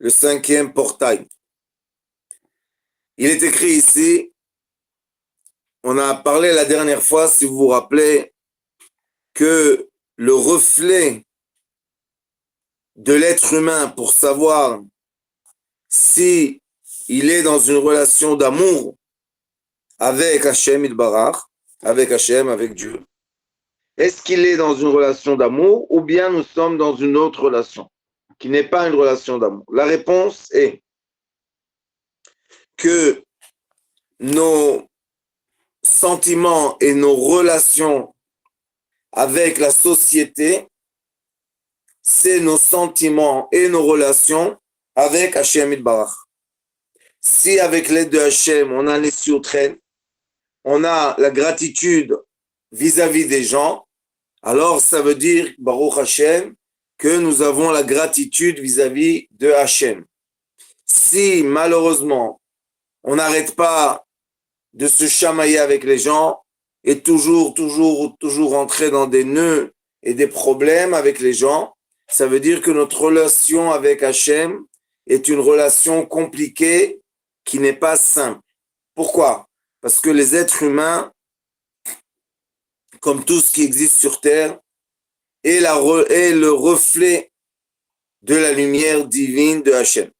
le 5e portail. Il est écrit ici, on a parlé la dernière fois, si vous vous rappelez, que le reflet de l'être humain pour savoir si il est dans une relation d'amour avec Hachem Itbarach, avec Hachem, avec Dieu. Est-ce qu'il est dans une relation d'amour ou bien nous sommes dans une autre relation qui n'est pas une relation d'amour? La réponse est que nos sentiments et nos relations avec la société, c'est nos sentiments et nos relations avec Hachem Itbarach. Si avec l'aide de Hachem, on a les sioutren, on a la gratitude vis-à-vis des gens, alors ça veut dire, Baruch Hachem, que nous avons la gratitude vis-à-vis de Hachem. Si malheureusement, on n'arrête pas de se chamailler avec les gens et toujours entrer dans des nœuds et des problèmes avec les gens, ça veut dire que notre relation avec Hachem est une relation compliquée qui n'est pas simple. Pourquoi? Parce que les êtres humains, comme tout ce qui existe sur Terre, est le reflet de la lumière divine de Hachem.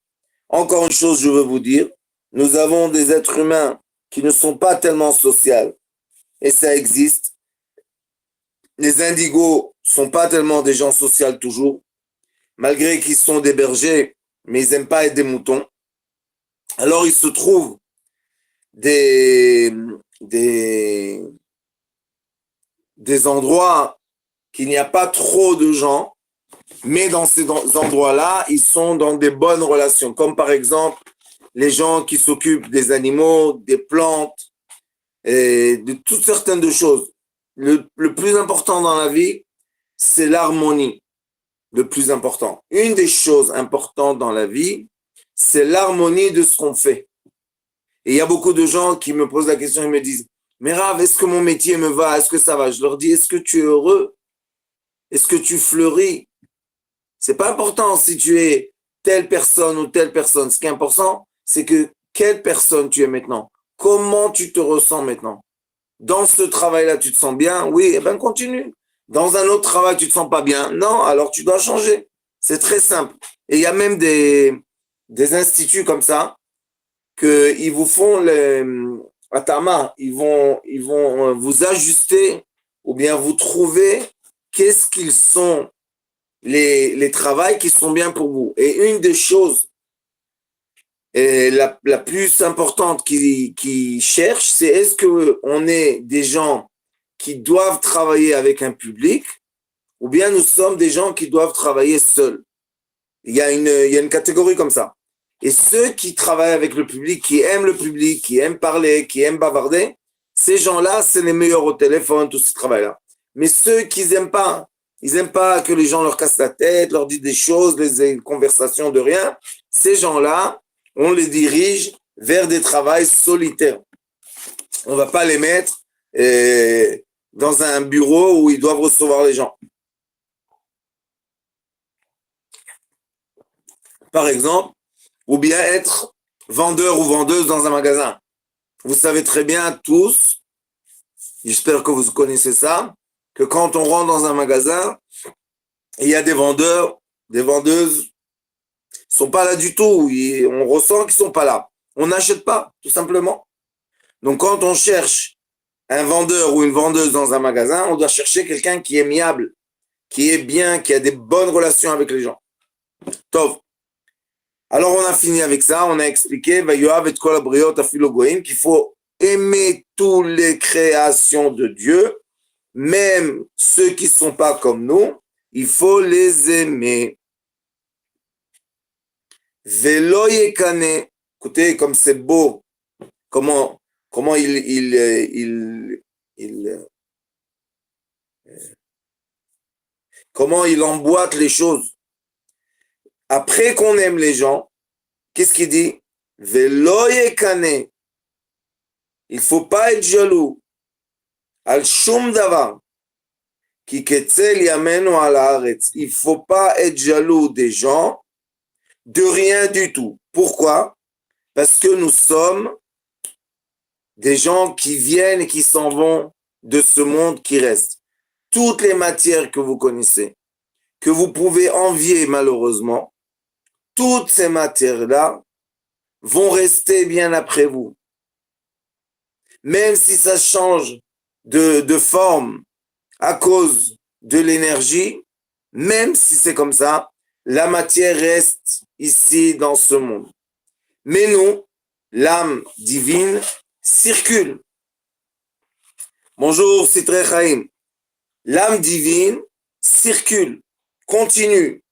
Encore une chose, je veux vous dire, nous avons des êtres humains qui ne sont pas tellement sociaux, et ça existe. Les indigos ne sont pas tellement des gens sociaux toujours, malgré qu'ils sont des bergers, mais ils n'aiment pas être des moutons. Alors il se trouve des endroits qu'il n'y a pas trop de gens, mais dans ces endroits-là, ils sont dans des bonnes relations, comme par exemple les gens qui s'occupent des animaux, des plantes, et de toutes certaines de choses. Le plus important dans la vie, c'est l'harmonie, le plus important. Une des choses importantes dans la vie, c'est l'harmonie de ce qu'on fait. Et il y a beaucoup de gens qui me posent la question et me disent, mais Rav, est-ce que mon métier me va? Est-ce que ça va? Je leur dis, est-ce que tu es heureux? Est-ce que tu fleuris? C'est pas important si tu es telle personne ou telle personne. Ce qui est important, c'est que quelle personne tu es maintenant. Comment tu te ressens maintenant? Dans ce travail-là, tu te sens bien? Oui, eh bien continue. Dans un autre travail, tu te sens pas bien? Non, alors tu dois changer. C'est très simple. Et il y a même des instituts comme ça qu'ils vous font atama, ils vont vous ajuster ou bien vous trouver qu'est-ce qu'ils sont les travails qui sont bien pour vous. Et une des choses la plus importante qui cherche, c'est est-ce qu'on est des gens qui doivent travailler avec un public ou bien nous sommes des gens qui doivent travailler seuls. Il y a une catégorie comme ça. Et ceux qui travaillent avec le public, qui aiment parler, qui aiment bavarder, ces gens-là, c'est les meilleurs au téléphone, tout ce travail-là. Mais ceux qui n'aiment pas, ils n'aiment pas que les gens leur cassent la tête, leur disent des choses, des conversations de rien. Ces gens-là, on les dirige vers des travails solitaires. On ne va pas les mettre dans un bureau où ils doivent recevoir les gens. Par exemple, ou bien être vendeur ou vendeuse dans un magasin. Vous savez très bien tous, j'espère que vous connaissez ça, que quand on rentre dans un magasin, il y a des vendeurs, des vendeuses, ils ne sont pas là du tout. On ressent qu'ils ne sont pas là. On n'achète pas, tout simplement. Donc quand on cherche un vendeur ou une vendeuse dans un magasin, on doit chercher quelqu'un qui est miable, qui est bien, qui a des bonnes relations avec les gens. Tov. Alors on a fini avec ça, on a expliqué qu'il faut aimer toutes les créations de Dieu, même ceux qui ne sont pas comme nous, il faut les aimer. Velo yekane, écoutez comme c'est beau, comment comment il emboîte les choses. Après qu'on aime les gens, qu'est-ce qu'il dit? Velo yekane. Il ne faut pas être jaloux. Al shum davar. Ki ketzel yamenu al haaretz. Il ne faut pas être jaloux des gens de rien du tout. Pourquoi? Parce que nous sommes des gens qui viennent et qui s'en vont de ce monde qui reste. Toutes les matières que vous connaissez, que vous pouvez envier malheureusement, toutes ces matières-là vont rester bien après vous. Même si ça change de forme à cause de l'énergie, même si c'est comme ça, la matière reste ici dans ce monde. Mais nous, l'âme divine, circule. Bonjour, Sitré Chaim. L'âme divine circule, continue,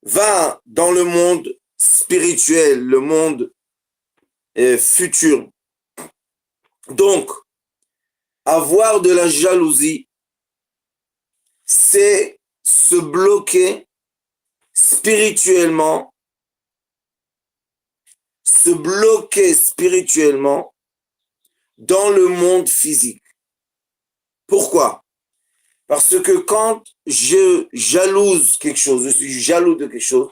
va dans le monde spirituel, le monde futur. Donc, avoir de la jalousie, c'est se bloquer spirituellement, dans le monde physique. Pourquoi? Parce que quand je jalouse quelque chose, je suis jaloux de quelque chose,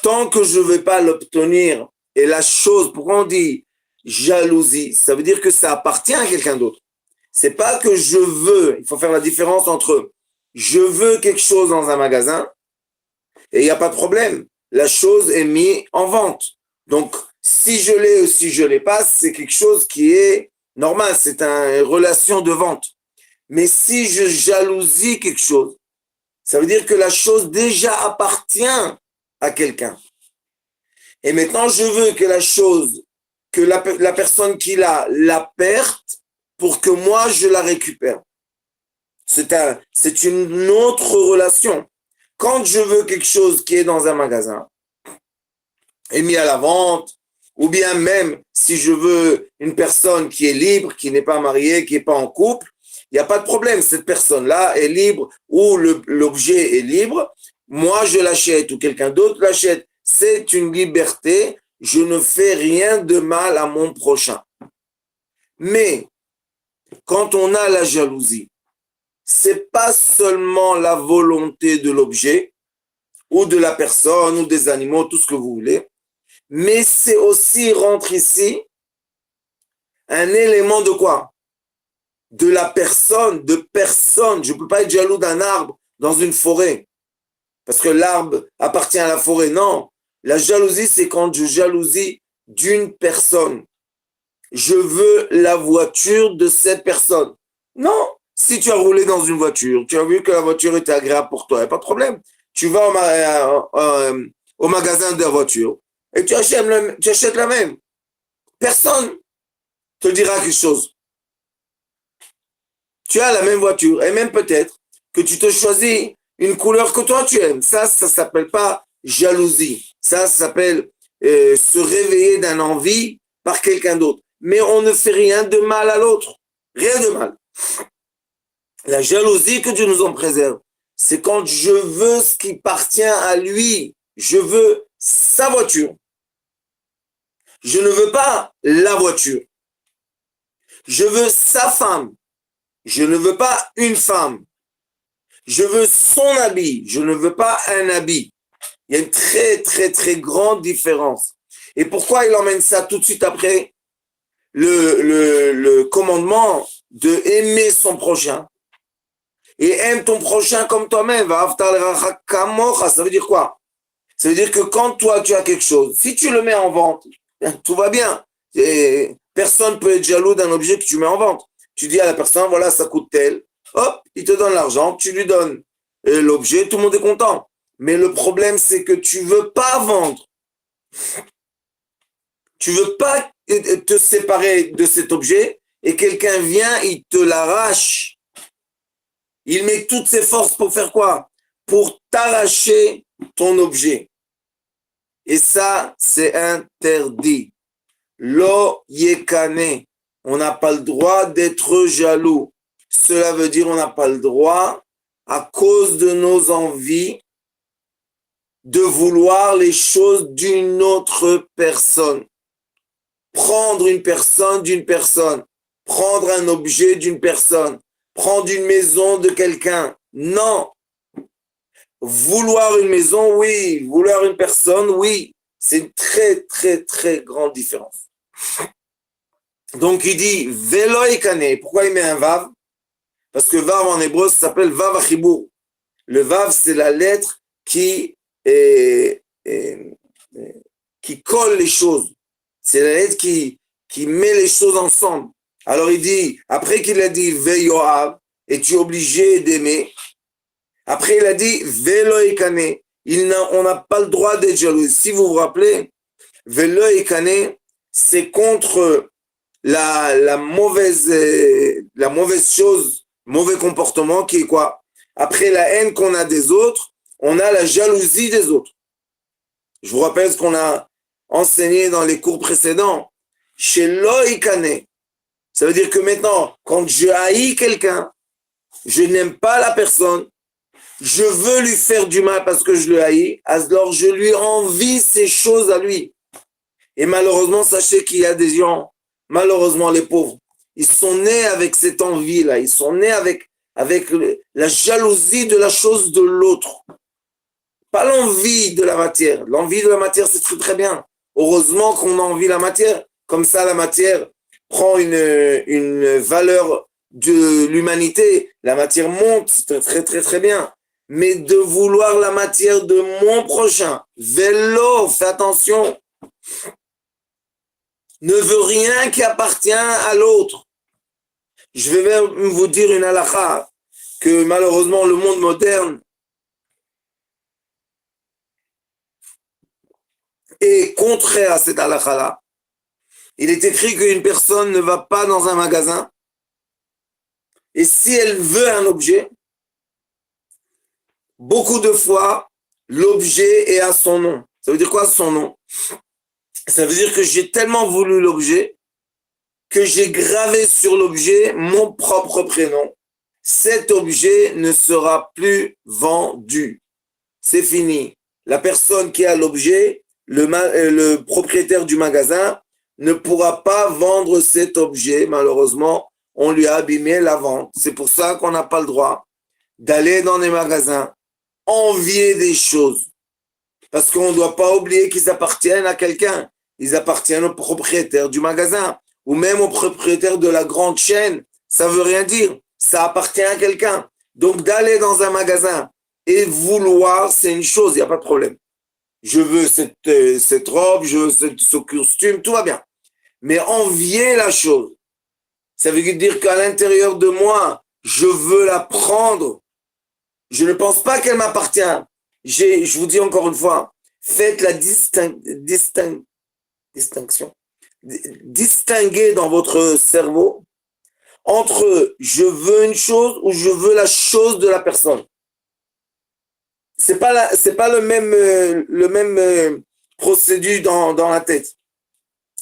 tant que je ne vais pas l'obtenir, et la chose, pourquoi on dit jalousie, ça veut dire que ça appartient à quelqu'un d'autre. C'est pas que je veux, il faut faire la différence entre je veux quelque chose dans un magasin et il n'y a pas de problème. La chose est mise en vente. Donc, si je l'ai ou si je ne l'ai pas, c'est quelque chose qui est normal, c'est une relation de vente. Mais si je jalousie quelque chose, ça veut dire que la chose déjà appartient à quelqu'un. Et maintenant, je veux que la chose, que la personne qui l'a, la perde pour que moi, je la récupère. C'est une autre relation. Quand je veux quelque chose qui est dans un magasin, est mis à la vente, ou bien même si je veux une personne qui est libre, qui n'est pas mariée, qui n'est pas en couple, il n'y a pas de problème. Cette personne-là est libre ou l'objet est libre. Moi, je l'achète ou quelqu'un d'autre l'achète. C'est une liberté. Je ne fais rien de mal à mon prochain. Mais quand on a la jalousie, c'est pas seulement la volonté de l'objet ou de la personne ou des animaux, tout ce que vous voulez, mais c'est aussi, rentre ici, un élément de quoi? De la personne, de personne. Je ne peux pas être jaloux d'un arbre dans une forêt, parce que l'arbre appartient à la forêt. Non, la jalousie, c'est quand je jalousie d'une personne. Je veux la voiture de cette personne. Non, si tu as roulé dans une voiture, tu as vu que la voiture était agréable pour toi, il n'y a pas de problème. Tu vas au magasin de la voiture et tu achètes la même. Personne te dira quelque chose. Tu as la même voiture et même peut-être que tu te choisis une couleur que toi tu aimes. Ça s'appelle pas jalousie. Ça s'appelle se réveiller d'un envie par quelqu'un d'autre. Mais on ne fait rien de mal à l'autre. Rien de mal. La jalousie, que Dieu nous en préserve, c'est quand je veux ce qui appartient à lui. Je veux sa voiture. Je ne veux pas la voiture. Je veux sa femme. Je ne veux pas une femme. Je veux son habit. Je ne veux pas un habit. Il y a une très, très, très grande différence. Et pourquoi il emmène ça tout de suite après le commandement de aimer son prochain? Et aime ton prochain comme toi-même. Ça veut dire quoi? Ça veut dire que quand toi, tu as quelque chose, si tu le mets en vente, tout va bien. Et personne ne peut être jaloux d'un objet que tu mets en vente. Tu dis à la personne, voilà, ça coûte tel. Hop, il te donne l'argent, tu lui donnes l'objet, tout le monde est content. Mais le problème, c'est que tu ne veux pas vendre. Tu ne veux pas te séparer de cet objet et quelqu'un vient, il te l'arrache. Il met toutes ses forces pour faire quoi? Pour t'arracher ton objet. Et ça, c'est interdit. Lo yekane. On n'a pas le droit d'être jaloux. Cela veut dire on n'a pas le droit, à cause de nos envies, de vouloir les choses d'une autre personne. Prendre une personne d'une personne. Prendre un objet d'une personne. Prendre une maison de quelqu'un. Non. Vouloir une maison, oui. Vouloir une personne, oui. C'est une très, très, très grande différence. Donc, il dit, velo ikane. Pourquoi il met un vav? Parce que vav en hébreu, ça s'appelle vav achibur. Le vav, c'est la lettre est, qui colle les choses. C'est la lettre qui met les choses ensemble. Alors il dit, après qu'il a dit Veyoav, es-tu obligé d'aimer? Après il a dit Velo ikane. On n'a pas le droit d'être jaloux. Si vous vous rappelez, Velo ikane, c'est contre la mauvaise chose, mauvais comportement qui est quoi? Après la haine qu'on a des autres, on a la jalousie des autres. Je vous rappelle ce qu'on a enseigné dans les cours précédents. Chez Loïkane, ça veut dire que maintenant, quand je haïs quelqu'un, je n'aime pas la personne, je veux lui faire du mal parce que je le haïs, alors je lui envie ces choses à lui. Et malheureusement, sachez qu'il y a des gens, malheureusement les pauvres, ils sont nés avec cette envie-là, ils sont nés avec la jalousie de la chose de l'autre. Pas l'envie de la matière. L'envie de la matière, c'est très très bien. Heureusement qu'on a envie de la matière. Comme ça, la matière prend une valeur de l'humanité. La matière monte, c'est très très très bien. Mais de vouloir la matière de mon prochain, vélo, fais attention, ne veut rien qui appartient à l'autre. Je vais même vous dire une halakha que malheureusement le monde moderne est contraire à cette halakha-là. Il est écrit qu'une personne ne va pas dans un magasin et si elle veut un objet, beaucoup de fois, l'objet est à son nom. Ça veut dire quoi son nom? Ça veut dire que j'ai tellement voulu l'objet que j'ai gravé sur l'objet mon propre prénom. Cet objet ne sera plus vendu. C'est fini. La personne qui a l'objet, le propriétaire du magasin, ne pourra pas vendre cet objet. Malheureusement, on lui a abîmé la vente. C'est pour ça qu'on n'a pas le droit d'aller dans les magasins, envier des choses. Parce qu'on ne doit pas oublier qu'ils appartiennent à quelqu'un. Ils appartiennent au propriétaire du magasin ou même au propriétaire de la grande chaîne. Ça ne veut rien dire. Ça appartient à quelqu'un. Donc d'aller dans un magasin et vouloir, c'est une chose, il n'y a pas de problème. Je veux cette robe, je veux ce costume, tout va bien. Mais envier la chose, ça veut dire qu'à l'intérieur de moi, je veux la prendre. Je ne pense pas qu'elle m'appartient. Je vous dis encore une fois, faites la distinction. Distinguez dans votre cerveau entre je veux une chose ou je veux la chose de la personne. C'est pas le même procédé dans la tête.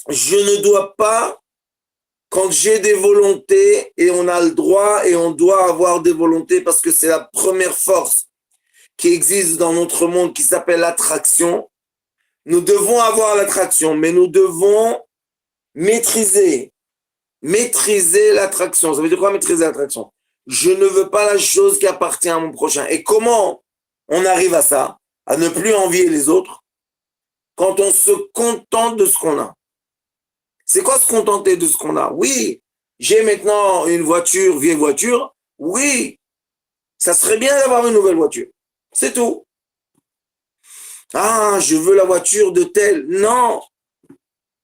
Je ne dois pas, quand j'ai des volontés, et on a le droit et on doit avoir des volontés parce que c'est la première force qui existe dans notre monde qui s'appelle l'attraction. Nous devons avoir l'attraction, mais nous devons maîtriser l'attraction. Ça veut dire quoi maîtriser l'attraction? Je ne veux pas la chose qui appartient à mon prochain. Et comment on arrive à ça? À ne plus envier les autres quand on se contente de ce qu'on a. C'est quoi se contenter de ce qu'on a? Oui, j'ai maintenant une voiture, vieille voiture. Oui, ça serait bien d'avoir une nouvelle voiture. C'est tout. Ah, je veux la voiture de tel. Non,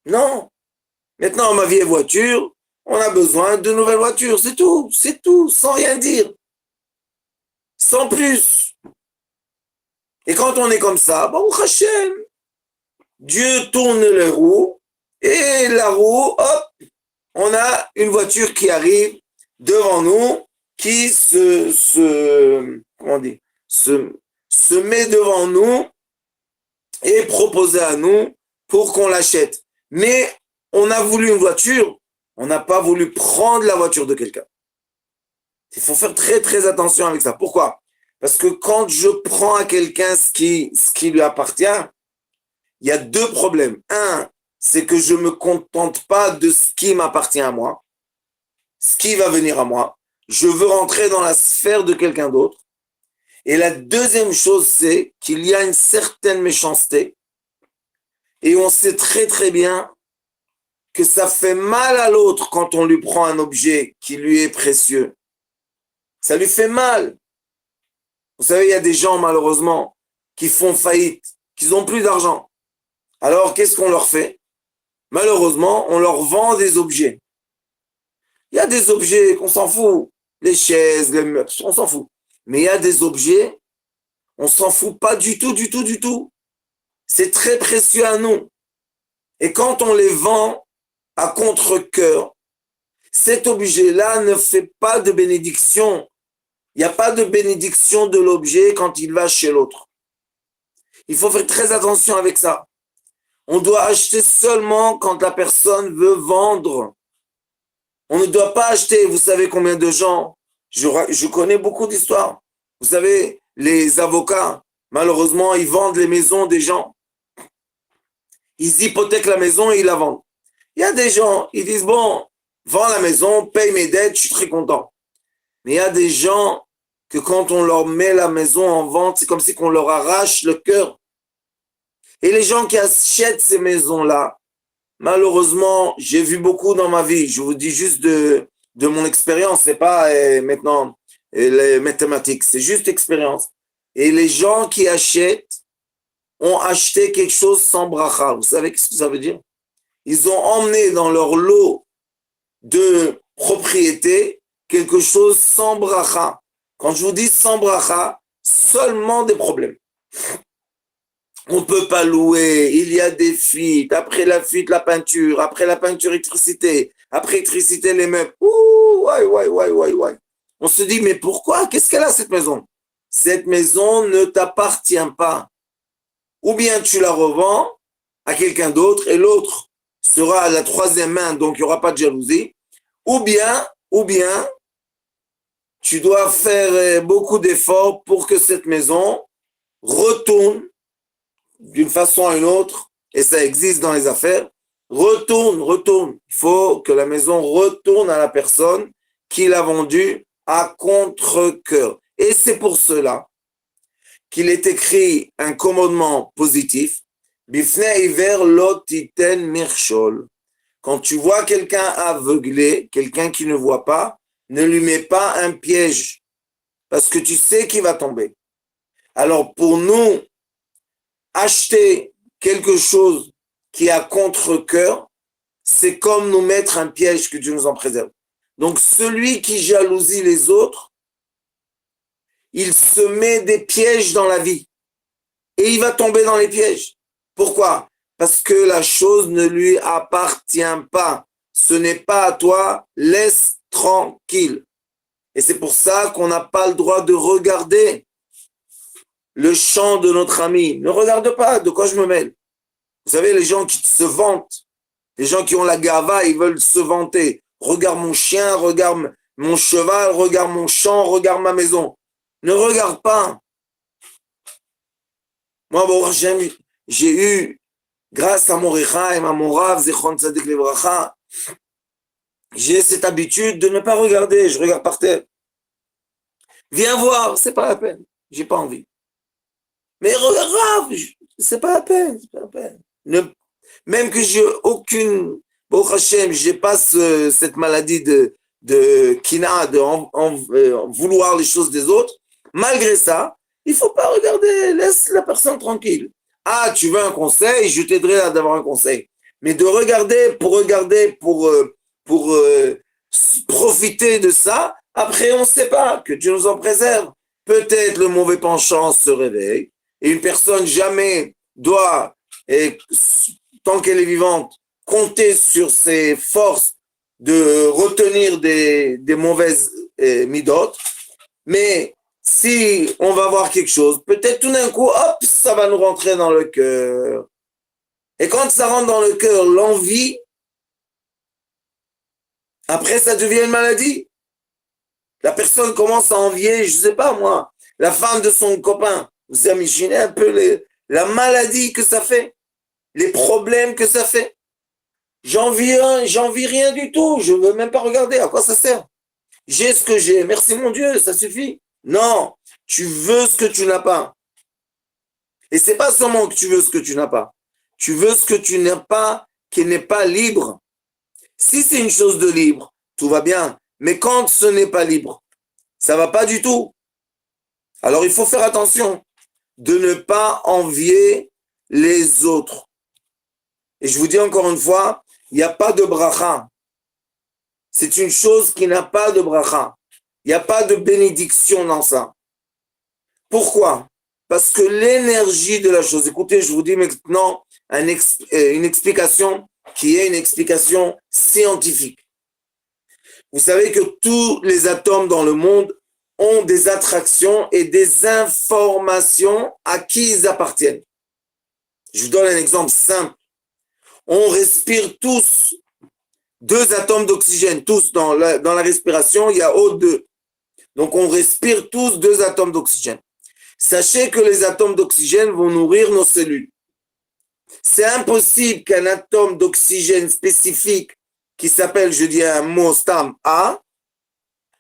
non. Maintenant, ma vieille voiture, on a besoin de nouvelles voitures. C'est tout, sans rien dire. Sans plus. Et quand on est comme ça, Baruch Hashem, Dieu tourne les roues et la roue, hop, on a une voiture qui arrive devant nous, qui se met devant nous et proposée à nous pour qu'on l'achète. Mais on a voulu une voiture, on n'a pas voulu prendre la voiture de quelqu'un. Il faut faire très très attention avec ça. Pourquoi? Parce que quand je prends à quelqu'un ce qui lui appartient, il y a deux problèmes. Un, c'est que je ne me contente pas de ce qui m'appartient à moi, ce qui va venir à moi. Je veux rentrer dans la sphère de quelqu'un d'autre. Et la deuxième chose, c'est qu'il y a une certaine méchanceté. Et on sait très très bien que ça fait mal à l'autre quand on lui prend un objet qui lui est précieux. Ça lui fait mal. Vous savez, il y a des gens, malheureusement, qui font faillite, qui n'ont plus d'argent. Alors, qu'est-ce qu'on leur fait? Malheureusement, on leur vend des objets. Il y a des objets qu'on s'en fout. Les chaises, les meubles, on s'en fout. Mais il y a des objets, on s'en fout pas du tout, du tout, du tout. C'est très précieux à nous. Et quand on les vend à contre-cœur, cet objet-là ne fait pas de bénédiction. Il n'y a pas de bénédiction de l'objet quand il va chez l'autre. Il faut faire très attention avec ça. On doit acheter seulement quand la personne veut vendre. On ne doit pas acheter. Vous savez combien de gens, je connais beaucoup d'histoires. Vous savez, les avocats, malheureusement, ils vendent les maisons des gens. Ils hypothèquent la maison et ils la vendent. Il y a des gens, ils disent, bon, vends la maison, paye mes dettes, je suis très content. Mais il y a des gens que quand on leur met la maison en vente, c'est comme si on leur arrache le cœur. Et les gens qui achètent ces maisons-là, malheureusement, j'ai vu beaucoup dans ma vie. Je vous dis juste de mon expérience, c'est pas maintenant les mathématiques, c'est juste expérience. Et les gens qui achètent ont acheté quelque chose sans bracha. Vous savez ce que ça veut dire? Ils ont emmené dans leur lot de propriété quelque chose sans bracha. Quand je vous dis sans bracha, seulement des problèmes. On ne peut pas louer, il y a des fuites, après la fuite, la peinture, après la peinture, électricité, après électricité, les meubles. Ouh, ouais. On se dit, mais pourquoi? Qu'est-ce qu'elle a cette maison? Cette maison ne t'appartient pas. Ou bien tu la revends à quelqu'un d'autre et l'autre sera à la troisième main, donc il n'y aura pas de jalousie. Ou bien, tu dois faire beaucoup d'efforts pour que cette maison retourne d'une façon à une autre, et ça existe dans les affaires, retourne. Il faut que la maison retourne à la personne qui l'a vendue à contre-cœur. Et c'est pour cela qu'il est écrit un commandement positif, Bifnei Iver lo titen mirchol. Quand tu vois quelqu'un aveuglé, quelqu'un qui ne voit pas, ne lui mets pas un piège, parce que tu sais qu'il va tomber. Alors pour nous, acheter quelque chose qui est à contre-cœur, c'est comme nous mettre un piège, que Dieu nous en préserve. Donc celui qui jalousie les autres, il se met des pièges dans la vie. Et il va tomber dans les pièges. Pourquoi? Parce que la chose ne lui appartient pas. Ce n'est pas à toi, laisse tranquille. Et c'est pour ça qu'on n'a pas le droit de regarder le champ de notre ami. Ne regarde pas, de quoi je me mêle. Vous savez, les gens qui se vantent, les gens qui ont la gava, ils veulent se vanter. Regarde mon chien, regarde mon cheval, regarde mon champ, regarde ma maison. Ne regarde pas. Moi, bon, j'ai eu, grâce à mon Rechaim, à mon Rav, Zechron Tzadik Levracha, j'ai cette habitude de ne pas regarder. Je regarde par terre. Viens voir, c'est pas la peine. J'ai pas envie. Mais regarde, c'est pas la peine. Même que j'ai aucune, Baruch Hashem, j'ai pas cette maladie de kina, vouloir les choses des autres. Malgré ça, il faut pas regarder, laisse la personne tranquille. Ah, tu veux un conseil, je t'aiderai à d'avoir un conseil. Mais de regarder pour profiter de ça, après on ne sait pas, que Dieu nous en préserve. Peut-être le mauvais penchant se réveille et une personne jamais doit, tant qu'elle est vivante, compter sur ses forces de retenir des mauvaises midotes. Mais si on va voir quelque chose, peut-être tout d'un coup, hop, ça va nous rentrer dans le cœur. Et quand ça rentre dans le cœur, l'envie, après ça devient une maladie. La personne commence à envier, je ne sais pas moi, la femme de son copain. Vous imaginez un peu la maladie que ça fait, les problèmes que ça fait. J'envie rien du tout, je ne veux même pas regarder, à quoi ça sert? J'ai ce que j'ai, merci mon Dieu, ça suffit. Non, Tu veux ce que tu n'as pas. Et c'est pas seulement que tu veux ce que tu n'as pas. Tu veux ce que tu n'as pas, qui n'est pas libre. Si c'est une chose de libre, tout va bien. Mais quand ce n'est pas libre, ça va pas du tout. Alors il faut faire attention de ne pas envier les autres. Et je vous dis encore une fois, il n'y a pas de bracha. C'est une chose qui n'a pas de bracha. Il n'y a pas de bénédiction dans ça. Pourquoi? Parce que l'énergie de la chose, écoutez, je vous dis maintenant une explication qui est une explication scientifique. Vous savez que tous les atomes dans le monde ont des attractions et des informations à qui ils appartiennent. Je vous donne un exemple simple. On respire tous 2 atomes d'oxygène, tous dans la respiration, il y a O2. Donc on respire tous 2 atomes d'oxygène. Sachez que les atomes d'oxygène vont nourrir nos cellules. C'est impossible qu'un atome d'oxygène spécifique qui s'appelle, je dis un mot stam A,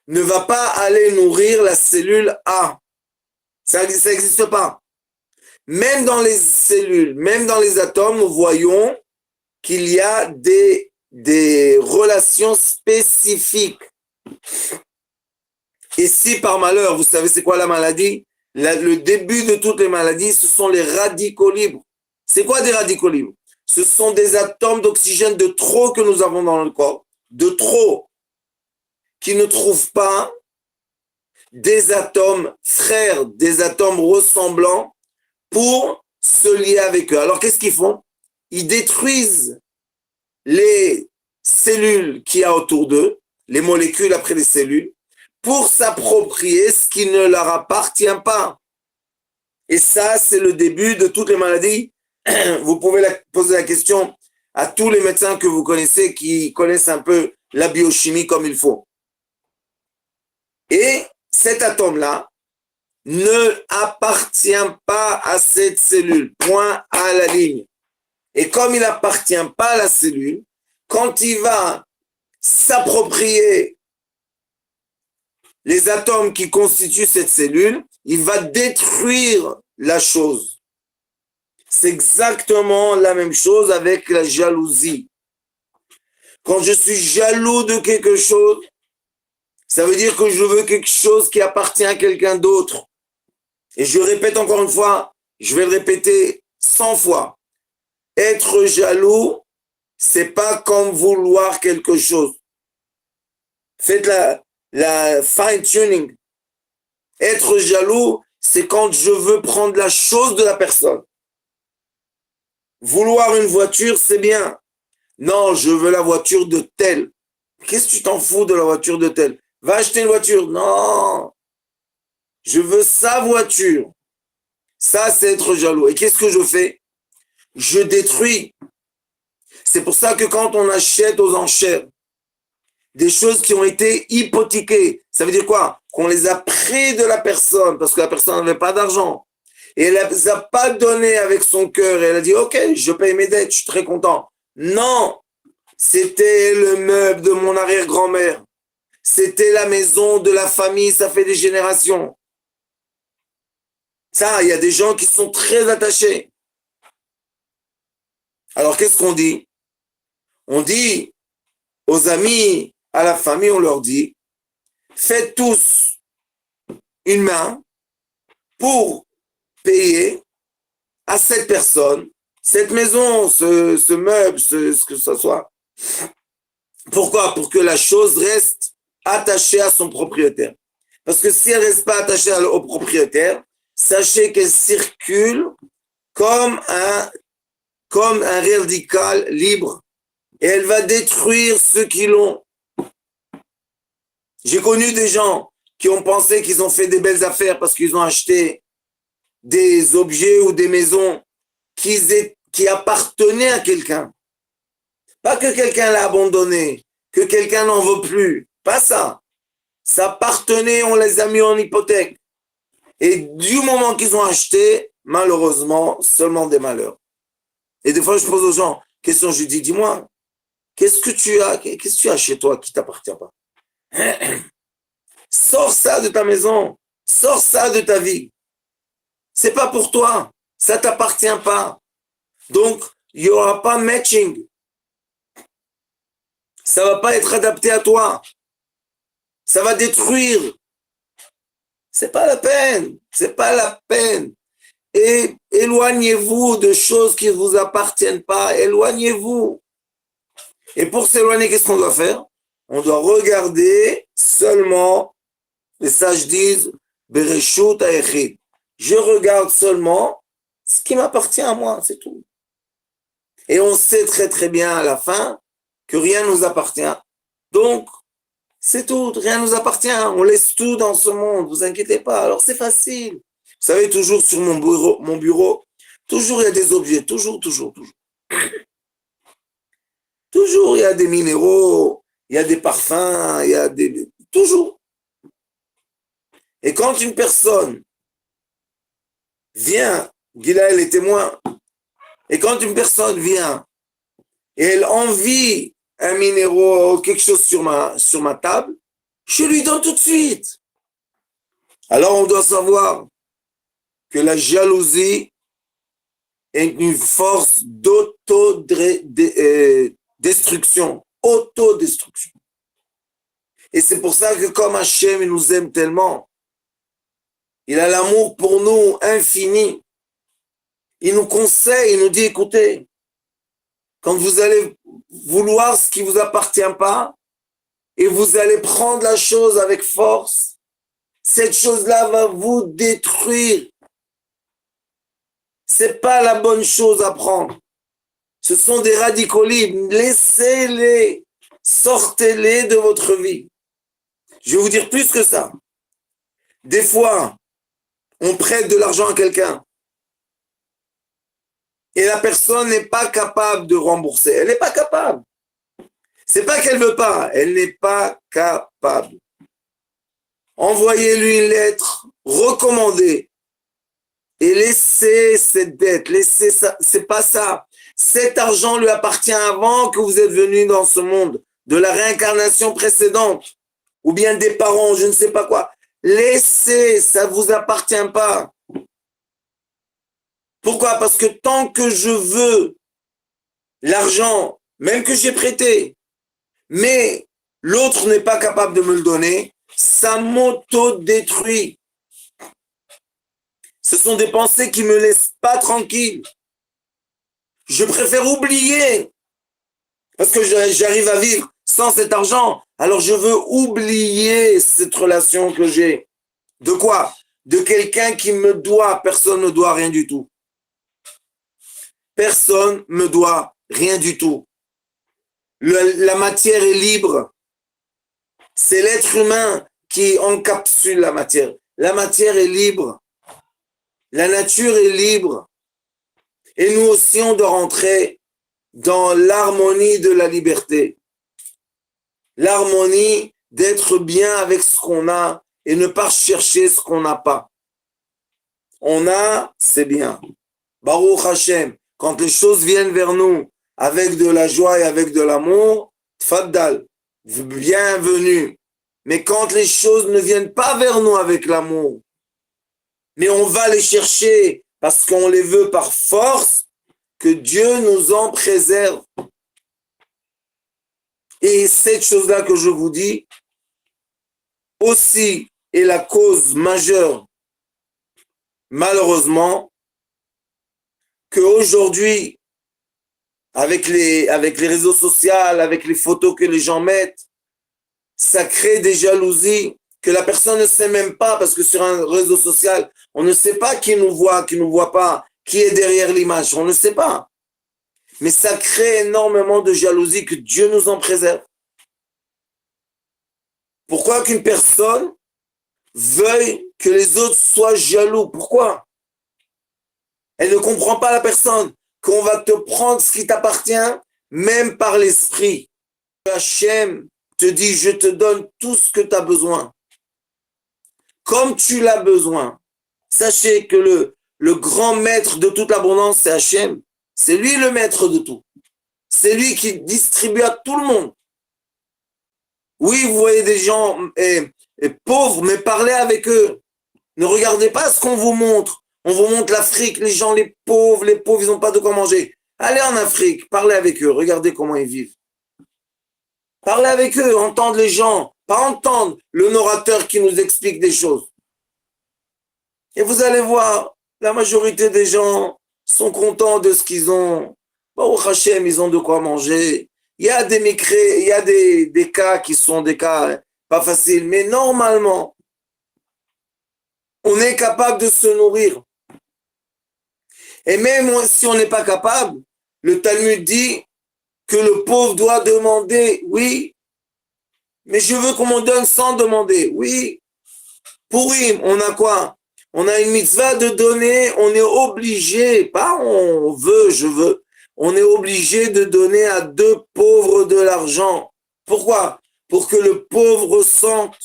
ne va pas aller nourrir la cellule A. Ça n'existe pas. Même dans les cellules, même dans les atomes, nous voyons qu'il y a des relations spécifiques. Et si par malheur, vous savez c'est quoi la maladie? Le début de toutes les maladies, ce sont les radicaux libres. C'est quoi des radicaux libres? Ce sont des atomes d'oxygène de trop que nous avons dans le corps, de trop, qui ne trouvent pas des atomes frères, des atomes ressemblants pour se lier avec eux. Alors qu'est-ce qu'ils font? Ils détruisent les cellules qu'il y a autour d'eux, les molécules après les cellules, pour s'approprier ce qui ne leur appartient pas. Et ça, c'est le début de toutes les maladies. Vous pouvez poser la question à tous les médecins que vous connaissez qui connaissent un peu la biochimie comme il faut. Et cet atome-là ne appartient pas à cette cellule, point à la ligne. Et comme il n'appartient pas à la cellule, quand il va s'approprier les atomes qui constituent cette cellule, il va détruire la chose. C'est exactement la même chose avec la jalousie. Quand je suis jaloux de quelque chose, ça veut dire que je veux quelque chose qui appartient à quelqu'un d'autre. Et je répète encore une fois, je vais le répéter 100 fois. Être jaloux, c'est pas comme vouloir quelque chose. Faites la fine tuning. Être jaloux, c'est quand je veux prendre la chose de la personne. Vouloir une voiture, c'est bien. Non, je veux la voiture de tel. Qu'est-ce que tu t'en fous de la voiture de tel? Va acheter une voiture. Non. Je veux sa voiture. Ça, c'est être jaloux. Et qu'est-ce que je fais? Je détruis. C'est pour ça que quand on achète aux enchères des choses qui ont été hypothéquées, ça veut dire quoi? Qu'on les a pris de la personne parce que la personne n'avait pas d'argent. Et elle ne les a pas donné avec son cœur. Et elle a dit, OK, je paye mes dettes, je suis très content. Non, c'était le meuble de mon arrière-grand-mère. C'était la maison de la famille, ça fait des générations. Ça, il y a des gens qui sont très attachés. Alors, qu'est-ce qu'on dit? On dit aux amis, à la famille, on leur dit, faites tous une main pour payer à cette personne, cette maison, ce meuble, ce que ce soit. Pourquoi? Pour que la chose reste attachée à son propriétaire. Parce que si elle ne reste pas attachée au propriétaire, sachez qu'elle circule comme un radical libre. Et elle va détruire ceux qui l'ont. J'ai connu des gens qui ont pensé qu'ils ont fait des belles affaires parce qu'ils ont acheté des objets ou des maisons qui appartenaient à quelqu'un. Pas que quelqu'un l'a abandonné, que quelqu'un n'en veut plus. Pas ça. Ça appartenait, on les a mis en hypothèque. Et du moment qu'ils ont acheté, malheureusement, seulement des malheurs. Et des fois, je pose aux gens, question, je dis, dis-moi, qu'est-ce que tu as chez toi qui ne t'appartient pas? Sors ça de ta maison. Sors ça de ta vie. C'est pas pour toi. Ça t'appartient pas. Donc, il n'y aura pas matching. Ça va pas être adapté à toi. Ça va détruire. C'est pas la peine. C'est pas la peine. Et éloignez-vous de choses qui ne vous appartiennent pas. Éloignez-vous. Et pour s'éloigner, qu'est-ce qu'on doit faire? On doit regarder seulement, les sages disent, Bereshut Hayechid. Je regarde seulement ce qui m'appartient à moi, c'est tout. Et on sait très très bien à la fin que rien ne nous appartient. Donc, c'est tout, rien ne nous appartient. On laisse tout dans ce monde, vous inquiétez pas. Alors c'est facile. Vous savez, toujours sur mon bureau, toujours il y a des objets, toujours. Toujours il y a des minéraux, il y a des parfums, il y a des... Toujours. Et quand une personne vient, Ghislaël est témoin, et quand une personne vient et elle envie un minéraux, quelque chose sur ma table, je lui donne tout de suite. Alors on doit savoir que la jalousie est une force d'autodestruction. Autodestruction. Et c'est pour ça que comme Hachem il nous aime tellement, il a l'amour pour nous infini. Il nous conseille, il nous dit, écoutez, quand vous allez vouloir ce qui ne vous appartient pas, et vous allez prendre la chose avec force, cette chose-là va vous détruire. C'est pas la bonne chose à prendre. Ce sont des radicaux libres. Laissez-les, sortez-les de votre vie. Je vais vous dire plus que ça. Des fois, on prête de l'argent à quelqu'un et la personne n'est pas capable de rembourser. Elle n'est pas capable. C'est pas qu'elle veut pas, elle n'est pas capable. Envoyez-lui une lettre recommandée et laissez cette dette, laissez ça. C'est pas ça. Cet argent lui appartient avant que vous êtes venu dans ce monde, de la réincarnation précédente, ou bien des parents, je ne sais pas quoi. Laissez, ça ne vous appartient pas. Pourquoi? Parce que tant que je veux l'argent, même que j'ai prêté, mais l'autre n'est pas capable de me le donner, ça m'auto-détruit. Ce sont des pensées qui ne me laissent pas tranquille. Je préfère oublier, parce que j'arrive à vivre sans cet argent. Alors je veux oublier cette relation que j'ai. De quoi? De quelqu'un qui me doit. Personne ne me doit rien du tout. Personne ne me doit rien du tout. La matière est libre. C'est l'être humain qui encapsule la matière. La matière est libre. La nature est libre. Et nous aussi, on doit rentrer dans l'harmonie de la liberté. L'harmonie d'être bien avec ce qu'on a et ne pas chercher ce qu'on n'a pas. On a, c'est bien. Baruch Hashem, quand les choses viennent vers nous avec de la joie et avec de l'amour, tfaddal, bienvenue. Mais quand les choses ne viennent pas vers nous avec l'amour, mais on va les chercher parce qu'on les veut par force, que Dieu nous en préserve. Et cette chose-là que je vous dis, aussi est la cause majeure, malheureusement, qu'aujourd'hui, avec les réseaux sociaux, avec les photos que les gens mettent, ça crée des jalousies que la personne ne sait même pas, parce que sur un réseau social, on ne sait pas qui nous voit pas, qui est derrière l'image, on ne sait pas. Mais ça crée énormément de jalousie, que Dieu nous en préserve. Pourquoi qu'une personne veuille que les autres soient jaloux? Pourquoi? Elle ne comprend pas la personne, qu'on va te prendre ce qui t'appartient, même par l'esprit. Hachem te dit, je te donne tout ce que tu as besoin. Comme tu l'as besoin. Sachez que le grand maître de toute l'abondance, c'est Hachem. C'est lui le maître de tout. C'est lui qui distribue à tout le monde. Oui, vous voyez des gens pauvres, mais parlez avec eux. Ne regardez pas ce qu'on vous montre. On vous montre l'Afrique, les gens, les pauvres, ils n'ont pas de quoi manger. Allez en Afrique, parlez avec eux, regardez comment ils vivent. Parlez avec eux, entendre les gens, pas entendre le narrateur qui nous explique des choses. Et vous allez voir, la majorité des gens sont contents de ce qu'ils ont. Baruch Hashem, ils ont de quoi manger. Il y a des il y a des cas qui sont des cas pas faciles, mais normalement, on est capable de se nourrir. Et même si on n'est pas capable, le Talmud dit que le pauvre doit demander, oui, mais je veux qu'on me donne sans demander, oui. Pourim, on a quoi? On a une mitzvah de donner, on est obligé, pas on veut, je veux, on est obligé de donner à deux pauvres de l'argent. Pourquoi? Pour que le pauvre sente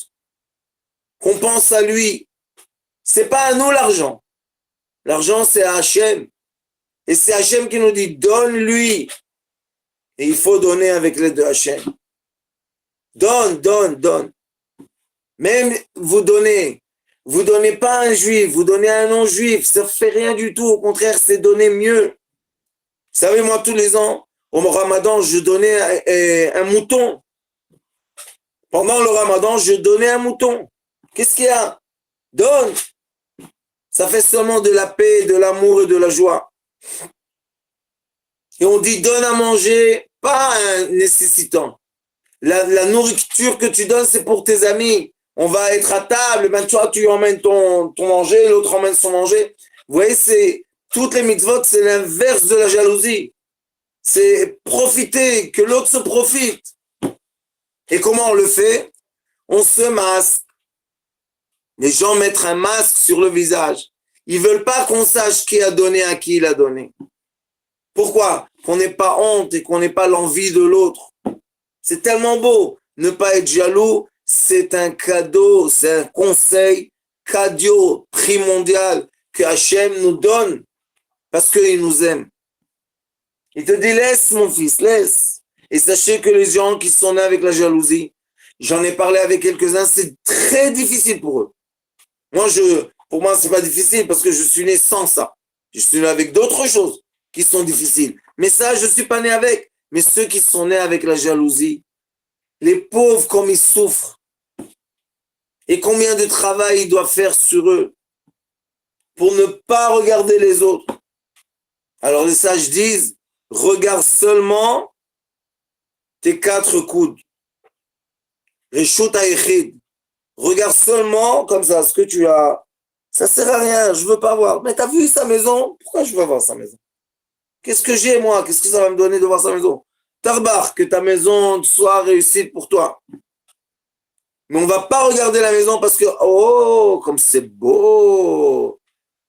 qu'on pense à lui. C'est pas à nous l'argent. L'argent, c'est à Hachem. Et c'est Hachem qui nous dit, donne-lui. Et il faut donner avec l'aide de Hachem. Donne, donne, donne. Même vous donnez pas à un juif, vous donnez à un non-juif, ça ne fait rien du tout. Au contraire, c'est donner mieux. Vous savez, moi, tous les ans, au Ramadan, je donnais un mouton. Pendant le Ramadan, je donnais un mouton. Qu'est-ce qu'il y a? Donne. Ça fait seulement de la paix, de l'amour et de la joie. Et on dit donne à manger, pas à un nécessitant. La nourriture que tu donnes, c'est pour tes amis. On va être à table, ben toi, tu emmènes ton manger, l'autre emmène son manger. Vous voyez, c'est toutes les mitzvot, c'est l'inverse de la jalousie. C'est profiter, que l'autre se profite. Et comment on le fait? On se masque. Les gens mettent un masque sur le visage. Ils veulent pas qu'on sache qui a donné à qui il a donné. Pourquoi? Qu'on n'ait pas honte et qu'on n'ait pas l'envie de l'autre. C'est tellement beau. Ne pas être jaloux, c'est un cadeau, c'est un conseil, cadeau, prix mondial que Hachem nous donne parce qu'il nous aime. Il te dit, laisse mon fils, laisse. Et sachez que les gens qui sont nés avec la jalousie, j'en ai parlé avec quelques-uns, c'est très difficile pour eux. Pour moi, c'est pas difficile parce que je suis né sans ça. Je suis né avec d'autres choses qui sont difficiles. Mais ça, je suis pas né avec. Mais ceux qui sont nés avec la jalousie, les pauvres comme ils souffrent, et combien de travail ils doivent faire sur eux pour ne pas regarder les autres. Alors les sages disent, regarde seulement tes 4 coudes. Reshut ha'echid. Regarde seulement comme ça, ce que tu as. Ça sert à rien, je veux pas voir. Mais t'as vu sa maison? Pourquoi je veux voir sa maison? Qu'est-ce que j'ai, moi? Qu'est-ce que ça va me donner de voir sa maison? Tarbar, que ta maison soit réussite pour toi. Mais on va pas regarder la maison parce que, oh, comme c'est beau.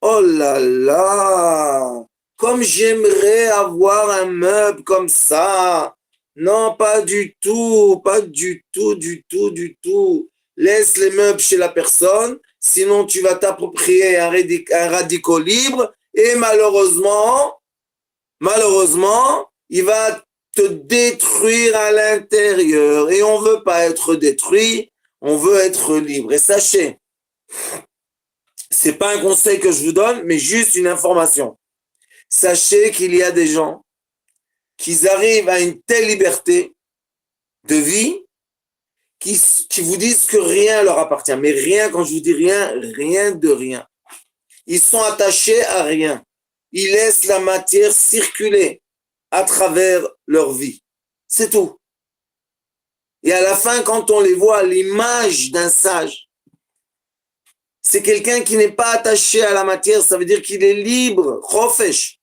Oh là là. Comme j'aimerais avoir un meuble comme ça. Non, pas du tout, pas du tout, du tout, du tout. Laisse les meubles chez la personne, sinon tu vas t'approprier un radicaux libre et malheureusement, il va te détruire à l'intérieur. Et on veut pas être détruit, on veut être libre. Et sachez, c'est pas un conseil que je vous donne, mais juste une information. Sachez qu'il y a des gens qui arrivent à une telle liberté de vie qui vous disent que rien leur appartient. Mais rien, quand je vous dis rien, rien de rien. Ils sont attachés à rien. Ils laissent la matière circuler à travers leur vie. C'est tout. Et à la fin, quand on les voit, l'image d'un sage, c'est quelqu'un qui n'est pas attaché à la matière. Ça veut dire qu'il est libre, chofesh.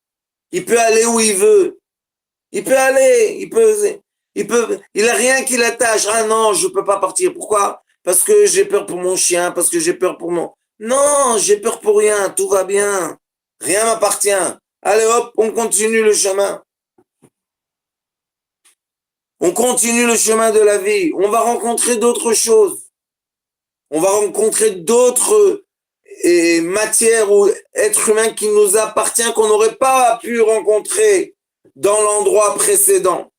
Il peut aller où il veut. Il peut aller, il a rien qui l'attache. Ah non, je peux pas partir. Pourquoi? Parce que j'ai peur pour mon chien, parce que j'ai peur pour mon... Non, j'ai peur pour rien, tout va bien. Rien m'appartient. Allez hop, on continue le chemin. On continue le chemin de la vie. On va rencontrer d'autres choses. On va rencontrer d'autres matières ou êtres humains qui nous appartiennent qu'on n'aurait pas pu rencontrer dans l'endroit précédent.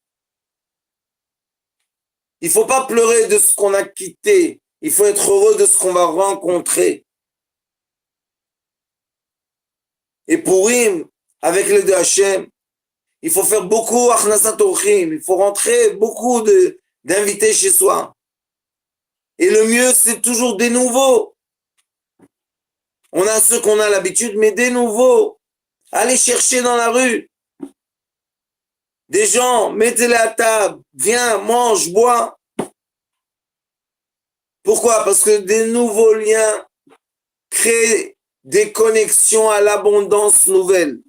Il ne faut pas pleurer de ce qu'on a quitté. Il faut être heureux de ce qu'on va rencontrer. Et Purim, avec l'aide de Hachem, il faut faire beaucoup Achnasat Orchim, il faut rentrer beaucoup d'invités chez soi. Et le mieux, c'est toujours des nouveaux. On a ceux qu'on a l'habitude, mais des nouveaux. Allez chercher dans la rue. Des gens, mettez-les à table. Viens, mange, bois. Pourquoi? Parce que des nouveaux liens créent des connexions à l'abondance nouvelle.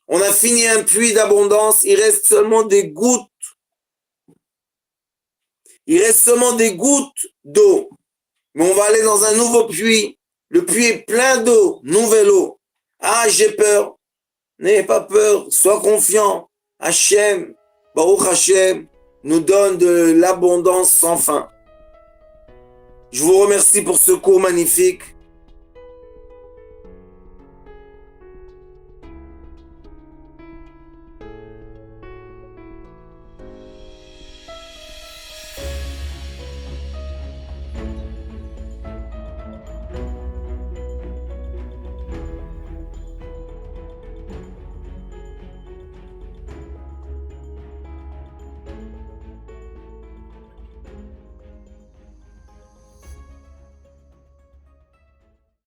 On a fini un puits d'abondance, il reste seulement des gouttes. Il reste seulement des gouttes d'eau. Mais on va aller dans un nouveau puits. Le puits est plein d'eau, nouvelle eau. Ah, j'ai peur. N'ayez pas peur, sois confiant. Hachem, Baruch Hachem, nous donne de l'abondance sans fin. Je vous remercie pour ce cours magnifique.